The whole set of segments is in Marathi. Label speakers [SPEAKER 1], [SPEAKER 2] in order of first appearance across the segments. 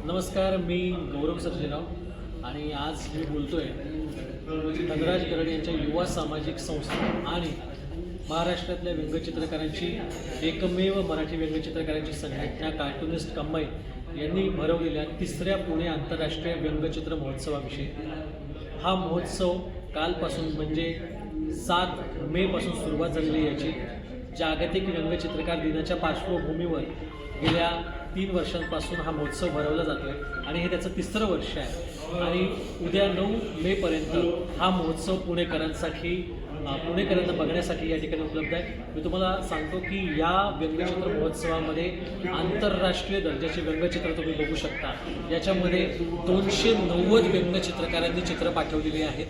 [SPEAKER 1] नमस्कार, मी गौरव सर्जेराव आणि आज मी बोलतोय धनराज गरड यांच्या युवा सामाजिक संस्था आणि महाराष्ट्रातल्या व्यंगचित्रकारांची एकमेव मराठी व्यंगचित्रकारांची संघटना कार्टुनिस्ट कंबाईन यांनी भरवलेल्या तिसऱ्या पुणे आंतरराष्ट्रीय व्यंगचित्र महोत्सवाविषयी. हा महोत्सव कालपासून म्हणजे 7 मे पासून सुरुवात झालेली याची जागतिक व्यंगचित्रकार दिनाच्या पार्श्वभूमीवर गेल्या 3 वर्षांपासून हा महोत्सव भरवला जातो आहे आणि हे त्याचं तिसरं वर्ष आहे. आणि उद्या 9 मेपर्यंत हा महोत्सव पुणेकरांना बघण्यासाठी या ठिकाणी उपलब्ध आहे. मी तुम्हाला सांगतो की या व्यंगचित्र महोत्सवामध्ये आंतरराष्ट्रीय दर्जाचे व्यंगचित्र तुम्ही बघू शकता. याच्यामध्ये 290 व्यंगचित्रकारांनी चित्र पाठवलेली आहेत.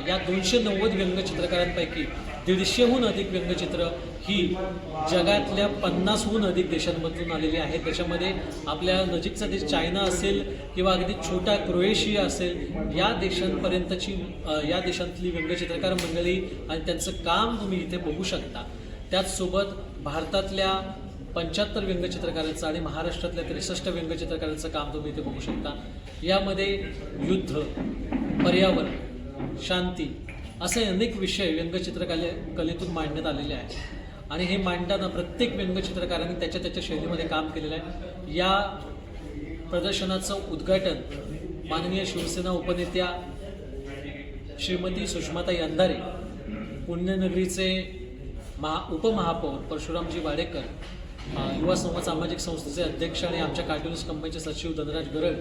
[SPEAKER 1] या 290 व्यंगचित्रकारांपैकी 150हून अधिक व्यंगचित्र ही जगातल्या 50हून अधिक देशांमधून आलेली आहेत. त्याच्यामध्ये आपल्या नजीकचा देश चायना असेल किंवा अगदी छोटा क्रोएशिया असेल, या देशांतली व्यंगचित्रकार मंडळी आणि त्यांचं काम तुम्ही इथे बघू शकता. त्याचसोबत भारतातल्या 75 व्यंगचित्रकारांचं आणि महाराष्ट्रातल्या 63 व्यंगचित्रकारांचं काम तुम्ही इथे बघू शकता. यामध्ये युद्ध, पर्यावरण, शांती असे अनेक विषय कलेतून मांडण्यात आलेले आहेत आणि हे मांडताना प्रत्येक व्यंगचित्रकारांनी त्याच्या शैलीमध्ये काम केलेलं आहे. या प्रदर्शनाचं उद्घाटन माननीय शिवसेना उपनेत्या श्रीमती सुषमाताई अंधारे, पुण्यनगरीचे उपमहापौर परशुरामजी वाडेकर, युवा संवाद सामाजिक संस्थेचे अध्यक्ष आणि आमच्या कार्टुनिस्ट कंपनीचे सचिव धनराज गरड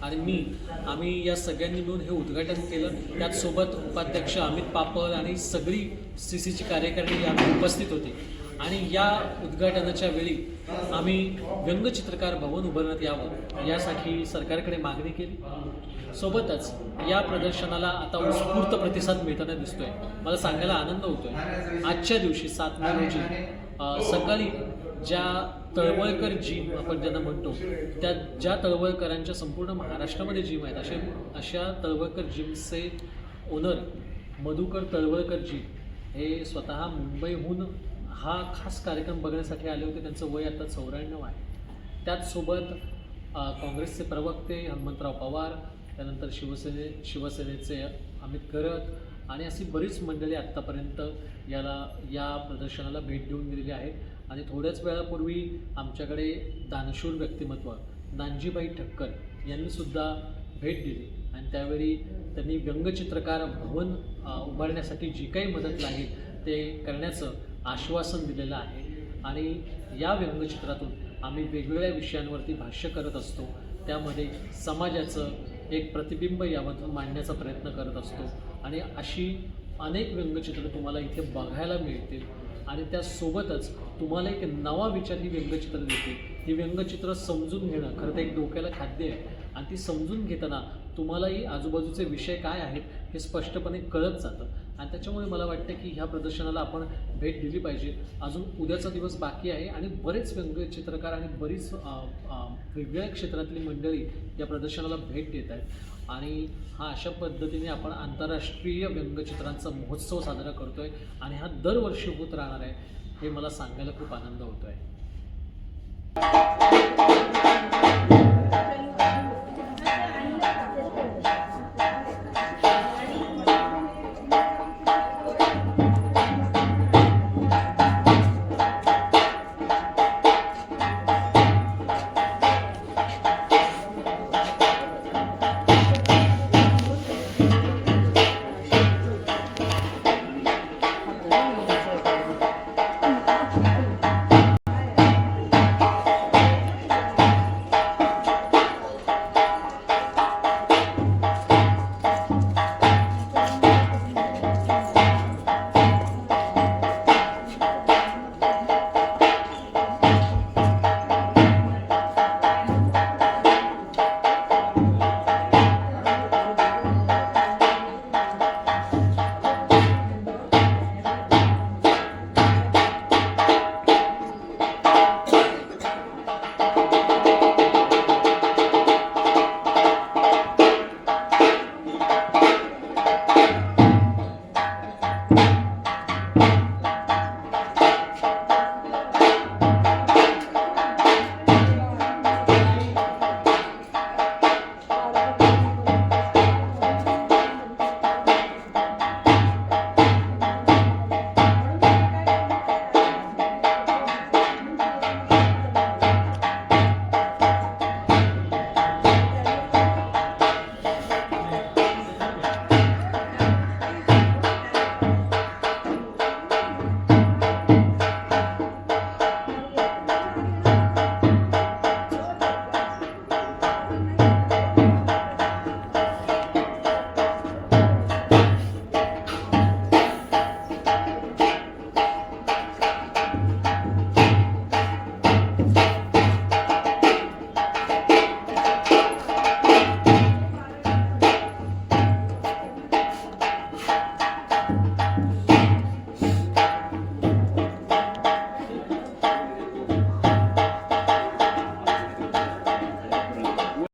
[SPEAKER 1] आणि आम्ही या सगळ्यांनी मिळून हे उद्घाटन केलं. त्याचसोबत उपाध्यक्ष अमित पापल आणि सगळी CCची कार्यकारिणी यात उपस्थित होती. आणि या उद्घाटनाच्या वेळी आम्ही व्यंगचित्रकार भवन उभारण्यात यावं यासाठी सरकारकडे मागणी केली. सोबतच या प्रदर्शनाला आता उत्स्फूर्त प्रतिसाद मिळताना दिसतोय. मला सांगायला आनंद होतोय, आजच्या दिवशी 7 मे रोजी सकाळी ज्या तळवळकर जिम आपण ज्यांना म्हणतो, त्या ज्या तळवळकरांच्या संपूर्ण महाराष्ट्रामध्ये जिम आहेत, अशा तळवळकर जिमचे ओनर मधुकर तळवळकर जी हे स्वतः मुंबईहून हा खास कार्यक्रम बघण्यासाठी आले होते. त्यांचं वय आता 94 आहे. त्याचसोबत काँग्रेसचे प्रवक्ते हनुमंतराव पवार, त्यानंतर शिवसेनेचे अमित गरड आणि अशी बरीच मंडळी आत्तापर्यंत या प्रदर्शनाला भेट देऊन गेलेली आहेत. आणि थोड्याच वेळापूर्वी आमच्याकडे दानशूर व्यक्तिमत्व नानजीबाई ठक्कर यांनीसुद्धा भेट दिली आणि त्यावेळी त्यांनी व्यंगचित्रकार भवन उभारण्यासाठी जी काही मदत लागेल ते करण्याचं आश्वासन दिलेलं आहे. आणि या व्यंगचित्रातून आम्ही वेगवेगळ्या विषयांवरती भाष्य करत असतो. त्यामध्ये समाजाचं एक प्रतिबिंब यामधून मांडण्याचा प्रयत्न करत असतो आणि अशी अनेक व्यंगचित्र तुम्हाला इथे बघायला मिळतील. आणि त्यासोबतच तुम्हाला एक नवा विचार ही व्यंगचित्र देते. ही व्यंगचित्र समजून घेणं खरं तर एक डोक्याला खाद्य आहे आणि ती समजून घेताना तुम्हालाही आजूबाजूचे विषय काय आहेत हे स्पष्टपणे कळत जातं. आणि त्याच्यामुळे मला वाटतं की ह्या प्रदर्शनाला आपण भेट दिली पाहिजे. अजून उद्याचा दिवस बाकी आहे आणि बरेच व्यंगचित्रकार आणि बरीच वेगवेगळ्या क्षेत्रातली मंडळी या प्रदर्शनाला भेट देत आहेत. आणि हा अशा पद्धतीने आपण आंतरराष्ट्रीय व्यंगचित्रांचा महोत्सव साजरा करतो आहे आणि हा दरवर्षी होत राहणार आहे. हे मला सांगायला खूप आनंद होतो आहे.